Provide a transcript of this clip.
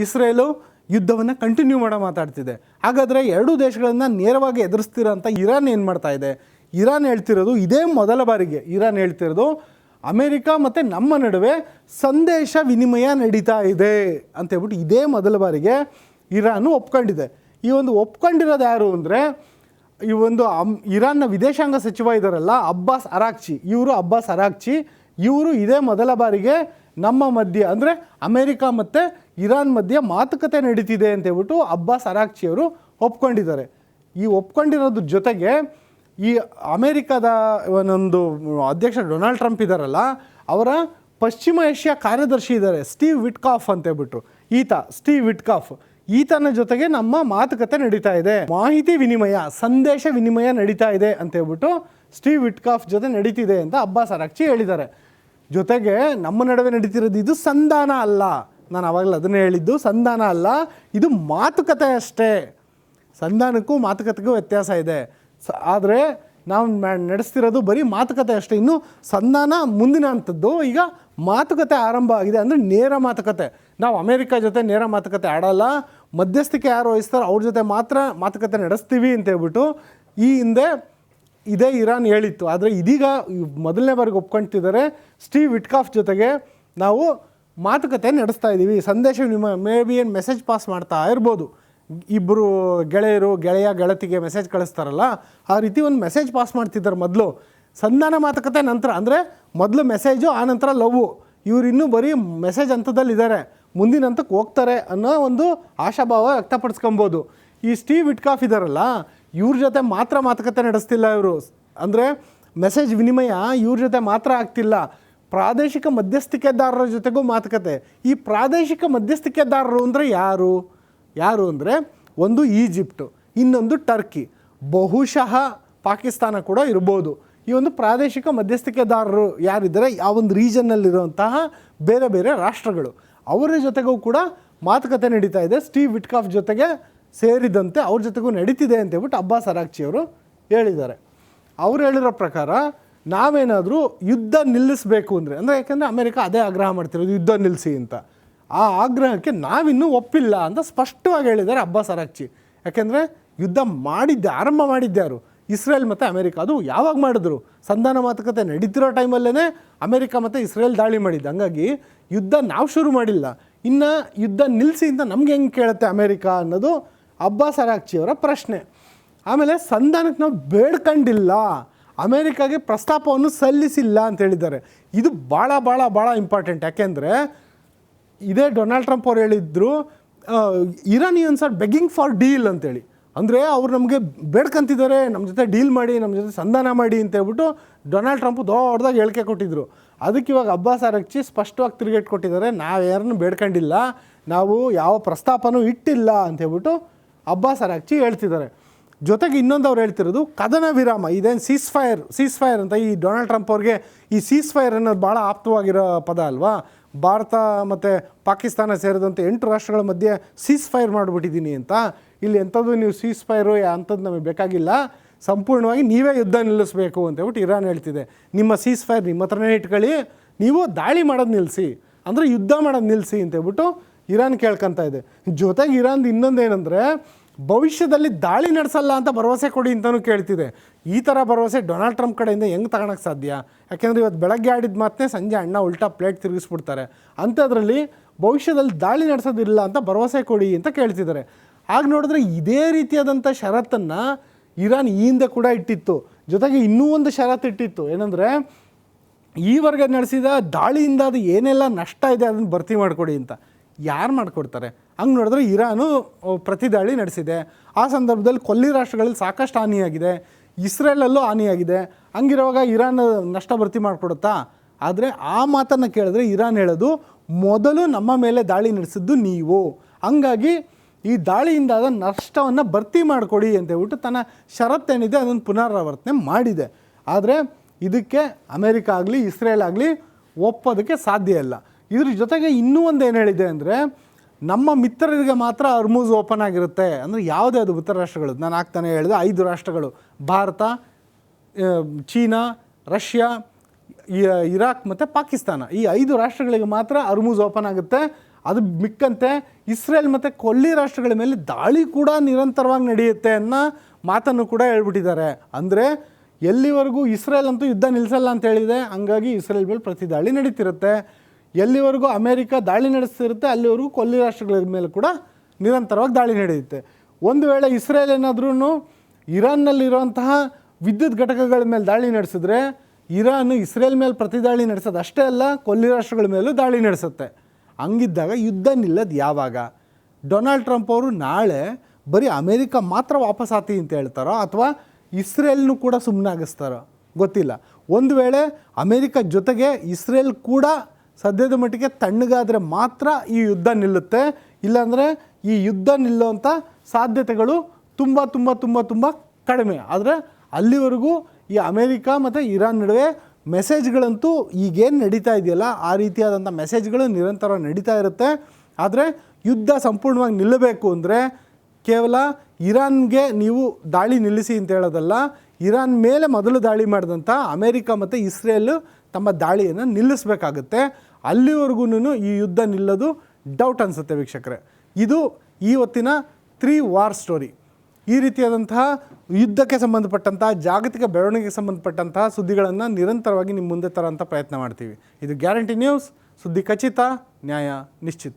Israel ಯುದ್ಧವನ್ನು continue ಮಾತಾಡ್ತಿದೆ. ಹಾಗಾದರೆ ಎರಡೂ ದೇಶಗಳನ್ನು ನೇರವಾಗಿ ಎದುರಿಸ್ತಿರೋ ಅಂತ ಇರಾನ್ ಏನು ಮಾಡ್ತಾ ಇದೆ? ಇರಾನ್ ಹೇಳ್ತಿರೋದು ಇದೇ ಮೊದಲ ಬಾರಿಗೆ ಇರಾನ್ ಹೇಳ್ತಿರೋದು ಅಮೇರಿಕಾ ಮತ್ತು ನಮ್ಮ ನಡುವೆ ಸಂದೇಶ ವಿನಿಮಯ ನಡೀತಾ ಇದೆ ಅಂತೇಳ್ಬಿಟ್ಟು ಇದೇ ಮೊದಲ ಬಾರಿಗೆ ಇರಾನು ಒಪ್ಕೊಂಡಿದೆ. ಈ ಒಂದು ಒಪ್ಕೊಂಡಿರೋದು ಯಾರು ಅಂದರೆ ಈ ಒಂದು ಇರಾನ್ನ ವಿದೇಶಾಂಗ ಸಚಿವ ಇದ್ದಾರಲ್ಲ ಅಬ್ಬಾಸ್ ಅರಾಕ್ಚಿ ಇವರು ಇದೇ ಮೊದಲ ಬಾರಿಗೆ ನಮ್ಮ ಮಧ್ಯೆ ಅಂದರೆ ಅಮೇರಿಕಾ ಮತ್ತು ಇರಾನ್ ಮಧ್ಯೆ ಮಾತುಕತೆ ನಡೀತಿದೆ ಅಂತೇಳ್ಬಿಟ್ಟು ಅಬ್ಬಾಸ್ ಅರಾಕ್ಚಿಯವರು ಒಪ್ಕೊಂಡಿದ್ದಾರೆ. ಈ ಒಪ್ಕೊಂಡಿರೋದ್ರ ಜೊತೆಗೆ ಈ ಅಮೇರಿಕಾದ ಒಂದೊಂದು ಅಧ್ಯಕ್ಷ ಡೊನಾಲ್ಡ್ ಟ್ರಂಪ್ ಇದ್ದಾರಲ್ಲ ಅವರ ಪಶ್ಚಿಮ ಏಷ್ಯಾ ಕಾರ್ಯದರ್ಶಿ ಇದ್ದಾರೆ ಸ್ಟೀವ್ ವಿಟ್ಕಾಫ್ ಅಂತೇಳ್ಬಿಟ್ಟು ಈತನ ಜೊತೆಗೆ ನಮ್ಮ ಮಾತುಕತೆ ನಡೀತಾ ಇದೆ, ಮಾಹಿತಿ ವಿನಿಮಯ ಸಂದೇಶ ವಿನಿಮಯ ನಡೀತಾ ಇದೆ ಅಂತೇಳ್ಬಿಟ್ಟು ಸ್ಟೀವ್ ವಿಟ್ಕಾಫ್ ಜೊತೆ ನಡೀತಿದೆ ಅಂತ ಅಬ್ಬಾಸ್ ಅರಾಕ್ಚಿ ಹೇಳಿದ್ದಾರೆ. ಜೊತೆಗೆ ನಮ್ಮ ನಡುವೆ ನಡೀತಿರೋದು ಇದು ಸಂಧಾನ ಅಲ್ಲ, ನಾನು ಆವಾಗಲೇ ಅದನ್ನೇ ಹೇಳಿದ್ದು, ಸಂಧಾನ ಅಲ್ಲ, ಇದು ಮಾತುಕತೆ ಅಷ್ಟೇ. ಸಂಧಾನಕ್ಕೂ ಮಾತುಕತೆಗೂ ವ್ಯತ್ಯಾಸ ಇದೆ. ಆದರೆ ನಾವು ನಡೆಸ್ತಿರೋದು ಬರೀ ಮಾತುಕತೆ ಅಷ್ಟೇ. ಇನ್ನು ಸಂಧಾನ ಮುಂದಿನ ಅಂಥದ್ದು. ಈಗ ಮಾತುಕತೆ ಆರಂಭ ಆಗಿದೆ, ಅಂದರೆ ನೇರ ಮಾತುಕತೆ. ನಾವು ಅಮೇರಿಕಾ ಜೊತೆ ನೇರ ಮಾತುಕತೆ ಆಡಲ್ಲ, ಮಧ್ಯಸ್ಥಿಕೆ ಯಾರು ವಹಿಸ್ತಾರೋ ಅವ್ರ ಜೊತೆ ಮಾತ್ರ ಮಾತುಕತೆ ನಡೆಸ್ತೀವಿ ಅಂತೇಳ್ಬಿಟ್ಟು ಈ ಹಿಂದೆ ಇದೇ ಇರಾನ್ ಹೇಳಿತ್ತು. ಆದರೆ ಇದೀಗ ಮೊದಲನೇ ಬಾರಿಗೆ ಒಪ್ಕೊಳ್ತಿದ್ದಾರೆ. ಸ್ಟೀವ್ ವಿಟ್ಕಾಫ್ ಜೊತೆಗೆ ನಾವು ಮಾತುಕತೆ ನಡೆಸ್ತಾ ಇದ್ದೀವಿ, ಸಂದೇಶ ವಿನಿಮಯ ಮೇ ಬಿ ಏನು ಮೆಸೇಜ್ ಪಾಸ್ ಮಾಡ್ತಾ ಇರ್ಬೋದು. ಇಬ್ಬರು ಗೆಳತಿಗೆ ಮೆಸೇಜ್ ಕಳಿಸ್ತಾರಲ್ಲ ಆ ರೀತಿ ಒಂದು ಮೆಸೇಜ್ ಪಾಸ್ ಮಾಡ್ತಿದ್ದಾರೆ ಮೊದಲು. ಸಂಧಾನ ಮಾತುಕತೆ ನಂತರ, ಅಂದರೆ ಮೊದಲು ಮೆಸೇಜು ಆ ನಂತರ ಲವ್ವು. ಇವರು ಇನ್ನೂ ಬರೀ ಮೆಸೇಜ್ ಹಂತದಲ್ಲಿದ್ದಾರೆ, ಮುಂದಿನ ಹಂತಕ್ಕೆ ಹೋಗ್ತಾರೆ ಅನ್ನೋ ಒಂದು ಆಶಾಭಾವ ವ್ಯಕ್ತಪಡಿಸ್ಕೊಬೋದು. ಈ ಸ್ಟೀವ್ ವಿಟ್ಕಾಫ್ ಇದ್ದಾರಲ್ಲ ಇವ್ರ ಜೊತೆ ಮಾತ್ರ ಮಾತುಕತೆ ನಡೆಸ್ತಿಲ್ಲ ಇವರು, ಅಂದರೆ ಮೆಸೇಜ್ ವಿನಿಮಯ ಇವ್ರ ಜೊತೆ ಮಾತ್ರ ಆಗ್ತಿಲ್ಲ, ಪ್ರಾದೇಶಿಕ ಮಧ್ಯಸ್ಥಿಕೆದಾರರ ಜೊತೆಗೂ ಮಾತುಕತೆ. ಈ ಪ್ರಾದೇಶಿಕ ಮಧ್ಯಸ್ಥಿಕೆದಾರರು ಅಂದರೆ ಯಾರು ಅಂದರೆ ಒಂದು ಈಜಿಪ್ಟು, ಇನ್ನೊಂದು ಟರ್ಕಿ, ಬಹುಶಃ ಪಾಕಿಸ್ತಾನ ಕೂಡ ಇರ್ಬೋದು. ಈ ಒಂದು ಪ್ರಾದೇಶಿಕ ಮಧ್ಯಸ್ಥಿಕೆದಾರರು ಯಾರಿದ್ದಾರೆ ಆ ಒಂದು ರೀಜನ್ನಲ್ಲಿರುವಂತಹ ಬೇರೆ ಬೇರೆ ರಾಷ್ಟ್ರಗಳು, ಅವರ ಜೊತೆಗೂ ಕೂಡ ಮಾತುಕತೆ ನಡೀತಾ ಇದೆ. ಸ್ಟೀವ್ ವಿಟ್ಕಾಫ್ ಜೊತೆಗೆ ಸೇರಿದಂತೆ ಅವ್ರ ಜೊತೆಗೂ ನಡೀತಿದೆ ಅಂತೇಳ್ಬಿಟ್ಟು ಅಬ್ಬಾಸ್ ಅರಾಕ್ಚಿಯವರು ಹೇಳಿದ್ದಾರೆ. ಅವ್ರು ಹೇಳಿರೋ ಪ್ರಕಾರ ನಾವೇನಾದರೂ ಯುದ್ಧ ನಿಲ್ಲಿಸಬೇಕು ಅಂದರೆ ಯಾಕೆಂದರೆ ಅಮೇರಿಕಾ ಅದೇ ಆಗ್ರಹ ಮಾಡ್ತಿರೋದು ಯುದ್ಧ ನಿಲ್ಲಿಸಿ ಅಂತ, ಆ ಆಗ್ರಹಕ್ಕೆ ನಾವಿನ್ನೂ ಒಪ್ಪಿಲ್ಲ ಅಂತ ಸ್ಪಷ್ಟವಾಗಿ ಹೇಳಿದ್ದಾರೆ ಅಬ್ಬಾಸ್ ಅರಾಕ್ಚಿ. ಯಾಕೆಂದರೆ ಯುದ್ಧ ಆರಂಭ ಮಾಡಿದ್ದ್ಯಾರು? ಇಸ್ರೇಲ್ ಮತ್ತು ಅಮೇರಿಕಾ. ಅದು ಯಾವಾಗ ಮಾಡಿದ್ರು? ಸಂಧಾನ ಮಾತುಕತೆ ನಡೀತಿರೋ ಟೈಮಲ್ಲೇ ಅಮೇರಿಕಾ ಮತ್ತು ಇಸ್ರೇಲ್ ದಾಳಿ ಮಾಡಿದ್ದು. ಹಂಗಾಗಿ ಯುದ್ಧ ನಾವು ಶುರು ಮಾಡಿಲ್ಲ, ಇನ್ನು ಯುದ್ಧ ನಿಲ್ಲಿಸಿ ಅಂತ ನಮ್ಗೆ ಹೆಂಗೆ ಕೇಳುತ್ತೆ ಅಮೇರಿಕಾ ಅನ್ನೋದು ಅಬ್ಬಾಸ್ ಅರಾಕ್ಚಿಯವರ ಪ್ರಶ್ನೆ. ಆಮೇಲೆ ಸಂಧಾನಕ್ಕೆ ನಾವು ಬೇಡ್ಕೊಂಡಿಲ್ಲ, ಅಮೇರಿಕಾಗೆ ಪ್ರಸ್ತಾಪವನ್ನು ಸಲ್ಲಿಸಿಲ್ಲ ಅಂತ ಹೇಳಿದ್ದಾರೆ. ಇದು ಭಾಳ ಭಾಳ ಭಾಳ ಇಂಪಾರ್ಟೆಂಟ್. ಯಾಕೆಂದರೆ ಇದೇ ಡೊನಾಲ್ಡ್ ಟ್ರಂಪ್ ಅವ್ರು ಹೇಳಿದ್ರು ಇರಾನಿಯನ್ಸ್ ಆರ್ ಬೆಗ್ಗಿಂಗ್ ಫಾರ್ ಡೀಲ್ ಅಂತೇಳಿ. ಅಂದರೆ ಅವ್ರು ನಮಗೆ ಬೇಡ್ಕೊಂತಿದ್ದಾರೆ, ನಮ್ಮ ಜೊತೆ ಡೀಲ್ ಮಾಡಿ, ನಮ್ಮ ಜೊತೆ ಸಂಧಾನ ಮಾಡಿ ಅಂತೇಳ್ಬಿಟ್ಟು ಡೊನಾಲ್ಡ್ ಟ್ರಂಪ್ ದೊಡ್ಡದಾಗಿ ಹೇಳಿಕೆ ಕೊಟ್ಟಿದ್ದರು. ಅದಕ್ಕೆ ಇವಾಗ ಅಬ್ಬಾಸ್ ಅರಾಕ್ಚಿ ಸ್ಪಷ್ಟವಾಗಿ ತಿರುಗೇಟ್ ಕೊಟ್ಟಿದ್ದಾರೆ, ನಾವು ಯಾರನ್ನು ಬೇಡ್ಕೊಂಡಿಲ್ಲ, ನಾವು ಯಾವ ಪ್ರಸ್ತಾಪನೂ ಇಟ್ಟಿಲ್ಲ ಅಂತೇಳ್ಬಿಟ್ಟು ಅಬ್ಬಾಸ್ ಅರಾಕ್ಚಿ ಹೇಳ್ತಿದ್ದಾರೆ. ಜೊತೆಗೆ ಇನ್ನೊಂದು ಅವ್ರು ಹೇಳ್ತಿರೋದು ಕದನ ವಿರಾಮ, ಇದೇನು ಸೀಸ್ ಫೈರ್ ಅಂತ ಈ ಡೊನಾಲ್ಡ್ ಟ್ರಂಪ್ ಅವ್ರಿಗೆ ಈ ಸೀಸ್ ಫೈರ್ ಅನ್ನೋದು ಭಾಳ ಆಪ್ತವಾಗಿರೋ ಪದ ಅಲ್ವಾ. ಭಾರತ ಮತ್ತು ಪಾಕಿಸ್ತಾನ ಸೇರಿದಂತೆ 8 ರಾಷ್ಟ್ರಗಳ ಮಧ್ಯೆ ಸೀಸ್ ಫೈರ್ ಮಾಡಿಬಿಟ್ಟಿದ್ದೀನಿ ಅಂತ. ಇಲ್ಲಿ ಎಂಥದ್ದು ನೀವು ಸೀಸ್ ಫೈರು ಅಂಥದ್ದು ನಮಗೆ ಬೇಕಾಗಿಲ್ಲ, ಸಂಪೂರ್ಣವಾಗಿ ನೀವೇ ಯುದ್ಧ ನಿಲ್ಲಿಸಬೇಕು ಅಂತೇಳ್ಬಿಟ್ಟು ಇರಾನ್ ಹೇಳ್ತಿದೆ. ನಿಮ್ಮ ಸೀಸ್ ಫೈರ್ ನಿಮ್ಮ ಹತ್ರನೇ ಇಟ್ಕೊಳ್ಳಿ, ನೀವು ದಾಳಿ ಮಾಡೋದು ನಿಲ್ಲಿಸಿ, ಅಂದರೆ ಯುದ್ಧ ಮಾಡೋದು ನಿಲ್ಲಿಸಿ ಅಂತೇಳ್ಬಿಟ್ಟು ಇರಾನ್ ಕೇಳ್ಕೊತಾ ಇದೆ. ಜೊತೆಗೆ ಇರಾನ್ದು ಇನ್ನೊಂದೇನೆಂದರೆ ಭವಿಷ್ಯದಲ್ಲಿ ದಾಳಿ ನಡೆಸಲ್ಲ ಅಂತ ಭರವಸೆ ಕೊಡಿ ಅಂತಲೂ ಕೇಳ್ತಿದೆ. ಈ ಥರ ಭರವಸೆ ಡೊನಾಲ್ಡ್ ಟ್ರಂಪ್ ಕಡೆಯಿಂದ ಹೆಂಗೆ ತಗೊಳಕ್ಕೆ ಸಾಧ್ಯ? ಯಾಕೆಂದರೆ ಇವತ್ತು ಬೆಳಗ್ಗೆ ಆಡಿದ ಮಾತೇ ಸಂಜೆ ಅಣ್ಣ ಉಲ್ಟಾ ಪ್ಲೇಟ್ ತಿರುಗಿಸ್ಬಿಡ್ತಾರೆ. ಅಂಥದ್ರಲ್ಲಿ ಭವಿಷ್ಯದಲ್ಲಿ ದಾಳಿ ನಡೆಸೋದಿಲ್ಲ ಅಂತ ಭರವಸೆ ಕೊಡಿ ಅಂತ ಕೇಳ್ತಿದ್ದಾರೆ. ಆಗ ನೋಡಿದ್ರೆ ಇದೇ ರೀತಿಯಾದಂಥ ಷರತ್ತನ್ನು ಇರಾನ್ ಈ ಹಿಂದೆ ಕೂಡ ಇಟ್ಟಿತ್ತು. ಜೊತೆಗೆ ಇನ್ನೂ ಒಂದು ಷರತ್ತು ಇಟ್ಟಿತ್ತು, ಏನಂದರೆ ಈವರೆಗೆ ನಡೆಸಿದ ದಾಳಿಯಿಂದ ಅದು ಏನೆಲ್ಲ ನಷ್ಟ ಇದೆ ಅದನ್ನು ಭರ್ತಿ ಮಾಡಿಕೊಡಿ ಅಂತ. ಯಾರು ಮಾಡಿಕೊಡ್ತಾರೆ? ಹಂಗೆ ನೋಡಿದ್ರೆ ಇರಾನು ಪ್ರತಿ ದಾಳಿ ನಡೆಸಿದೆ. ಆ ಸಂದರ್ಭದಲ್ಲಿ ಕೊಲ್ಲಿ ರಾಷ್ಟ್ರಗಳಲ್ಲಿ ಸಾಕಷ್ಟು ಹಾನಿಯಾಗಿದೆ, ಇಸ್ರೇಲಲ್ಲೂ ಹಾನಿಯಾಗಿದೆ. ಹಂಗಿರುವಾಗ ಇರಾನ್ ನಷ್ಟ ಭರ್ತಿ ಮಾಡಿಕೊಡುತ್ತಾ? ಆದರೆ ಆ ಮಾತನ್ನು ಕೇಳಿದ್ರೆ ಇರಾನ್ ಹೇಳೋದು ಮೊದಲು ನಮ್ಮ ಮೇಲೆ ದಾಳಿ ನಡೆಸಿದ್ದು ನೀವು, ಹಂಗಾಗಿ ಈ ದಾಳಿಯಿಂದಾದ ನಷ್ಟವನ್ನು ಭರ್ತಿ ಮಾಡಿಕೊಡಿ ಅಂತೇಳ್ಬಿಟ್ಟು ತನ್ನ ಷರತ್ತೇನಿದೆ ಅದನ್ನು ಪುನರಾವರ್ತನೆ ಮಾಡಿದೆ. ಆದರೆ ಇದಕ್ಕೆ ಅಮೇರಿಕಾ ಆಗಲಿ ಇಸ್ರೇಲ್ ಆಗಲಿ ಒಪ್ಪೋದಕ್ಕೆ ಸಾಧ್ಯ ಇಲ್ಲ. ಇದ್ರ ಜೊತೆಗೆ ಇನ್ನೂ ಒಂದು ಏನು ಹೇಳಿದೆ ಅಂದರೆ ನಮ್ಮ ಮಿತ್ರರಿಗೆ ಮಾತ್ರ ಹರ್ಮುಜ್ ಓಪನ್ ಆಗಿರುತ್ತೆ. ಅಂದರೆ ಯಾವುದೇ ಅದು ಮಿತ್ರ ರಾಷ್ಟ್ರಗಳು, ನಾನು ಆಗ್ತಾನೆ ಹೇಳಿದೆ 5 ರಾಷ್ಟ್ರಗಳು, ಭಾರತ, ಚೀನಾ, ರಷ್ಯಾ, ಇರಾಕ್ ಮತ್ತು ಪಾಕಿಸ್ತಾನ, ಈ 5 ರಾಷ್ಟ್ರಗಳಿಗೆ ಮಾತ್ರ ಹರ್ಮುಜ್ ಓಪನ್ ಆಗುತ್ತೆ. ಅದು ಮಿಕ್ಕಂತೆ ಇಸ್ರೇಲ್ ಮತ್ತು ಕೊಲ್ಲಿ ರಾಷ್ಟ್ರಗಳ ಮೇಲೆ ದಾಳಿ ಕೂಡ ನಿರಂತರವಾಗಿ ನಡೆಯುತ್ತೆ ಅನ್ನೋ ಮಾತನ್ನು ಕೂಡ ಹೇಳ್ಬಿಟ್ಟಿದ್ದಾರೆ. ಅಂದರೆ ಎಲ್ಲಿವರೆಗೂ ಇಸ್ರೇಲ್ ಅಂತೂ ಯುದ್ಧ ನಿಲ್ಲಿಸಲ್ಲ ಅಂತ ಹೇಳಿದೆ, ಹಂಗಾಗಿ ಇಸ್ರೇಲ್ ಮೇಲೆ ಪ್ರತಿ ದಾಳಿ ನಡೀತಿರುತ್ತೆ. ಎಲ್ಲಿವರೆಗೂ ಅಮೇರಿಕ ದಾಳಿ ನಡೆಸ್ತಿರುತ್ತೆ ಅಲ್ಲಿವರೆಗೂ ಕೊಲ್ಲಿ ರಾಷ್ಟ್ರಗಳ ಮೇಲೆ ಕೂಡ ನಿರಂತರವಾಗಿ ದಾಳಿ ನಡೆಯುತ್ತೆ. ಒಂದು ವೇಳೆ ಇಸ್ರೇಲ್ ಏನಾದ್ರೂ ಇರಾನ್ನಲ್ಲಿರುವಂತಹ ವಿದ್ಯುತ್ ಘಟಕಗಳ ಮೇಲೆ ದಾಳಿ ನಡೆಸಿದ್ರೆ ಇರಾನ್ ಇಸ್ರೇಲ್ ಮೇಲೆ ಪ್ರತಿ ದಾಳಿ ನಡೆಸೋದು ಅಷ್ಟೇ ಅಲ್ಲ, ಕೊಲ್ಲಿ ರಾಷ್ಟ್ರಗಳ ಮೇಲೂ ದಾಳಿ ನಡೆಸುತ್ತೆ. ಹಂಗಿದ್ದಾಗ ಯುದ್ಧ ನಿಲ್ಲೋದು ಯಾವಾಗ? ಡೊನಾಲ್ಡ್ ಟ್ರಂಪ್ ಅವರು ನಾಳೆ ಬರೀ ಅಮೇರಿಕ ಮಾತ್ರ ವಾಪಸ್ ಆತಿ ಅಂತ ಹೇಳ್ತಾರೋ ಅಥವಾ ಇಸ್ರೇಲ್ನೂ ಕೂಡ ಸುಮ್ಮನಾಗಿಸ್ತಾರೋ ಗೊತ್ತಿಲ್ಲ. ಒಂದು ವೇಳೆ ಅಮೇರಿಕ ಜೊತೆಗೆ ಇಸ್ರೇಲ್ ಕೂಡ ಸದ್ಯದ ಮಟ್ಟಿಗೆ ತಣ್ಣಗಾದರೆ ಮಾತ್ರ ಈ ಯುದ್ಧ ನಿಲ್ಲುತ್ತೆ. ಇಲ್ಲಾಂದರೆ ಈ ಯುದ್ಧ ನಿಲ್ಲುವಂಥ ಸಾಧ್ಯತೆಗಳು ತುಂಬ ತುಂಬ ತುಂಬ ತುಂಬ ಕಡಿಮೆ. ಆದರೆ ಅಲ್ಲಿವರೆಗೂ ಈ ಅಮೇರಿಕ ಮತ್ತು ಇರಾನ್ ನಡುವೆ ಮೆಸೇಜ್ಗಳಂತೂ ಈಗೇನು ನಡೀತಾ ಇದೆಯಲ್ಲ ಆ ರೀತಿಯಾದಂಥ ಮೆಸೇಜ್ಗಳು ನಿರಂತರ ನಡೀತಾ ಇರುತ್ತೆ. ಆದರೆ ಯುದ್ಧ ಸಂಪೂರ್ಣವಾಗಿ ನಿಲ್ಲಬೇಕು ಅಂದರೆ ಕೇವಲ ಇರಾನ್ಗೆ ನೀವು ದಾಳಿ ನಿಲ್ಲಿಸಿ ಅಂತ ಹೇಳೋದಲ್ಲ, ಇರಾನ್ ಮೇಲೆ ಮೊದಲು ದಾಳಿ ಮಾಡಿದಂಥ ಅಮೇರಿಕ ಮತ್ತು ಇಸ್ರೇಲ್ ತಮ್ಮ ದಾಳಿಯನ್ನು ನಿಲ್ಲಿಸಬೇಕಾಗುತ್ತೆ. ಅಲ್ಲಿವರೆಗೂ ಈ ಯುದ್ಧ ನಿಲ್ಲೋದು ಡೌಟ್ ಅನಿಸುತ್ತೆ ವೀಕ್ಷಕರೇ. ಇದು ಇವತ್ತಿನ 3 ವಾರ್ ಸ್ಟೋರಿ. ಈ ರೀತಿಯಾದಂತಹ ಯುದ್ಧಕ್ಕೆ ಸಂಬಂಧಪಟ್ಟಂತಹ ಜಾಗತಿಕ ಬೆಳವಣಿಗೆಗೆ ಸಂಬಂಧಪಟ್ಟಂತಹ ಸುದ್ದಿಗಳನ್ನು ನಿರಂತರವಾಗಿ ನಿಮ್ಮ ಮುಂದೆ ತರೋಂಥ ಪ್ರಯತ್ನ ಮಾಡ್ತೀವಿ. ಇದು ಗ್ಯಾರಂಟಿ ನ್ಯೂಸ್, ಸುದ್ದಿ ಖಚಿತ, ನ್ಯಾಯ ನಿಶ್ಚಿತ.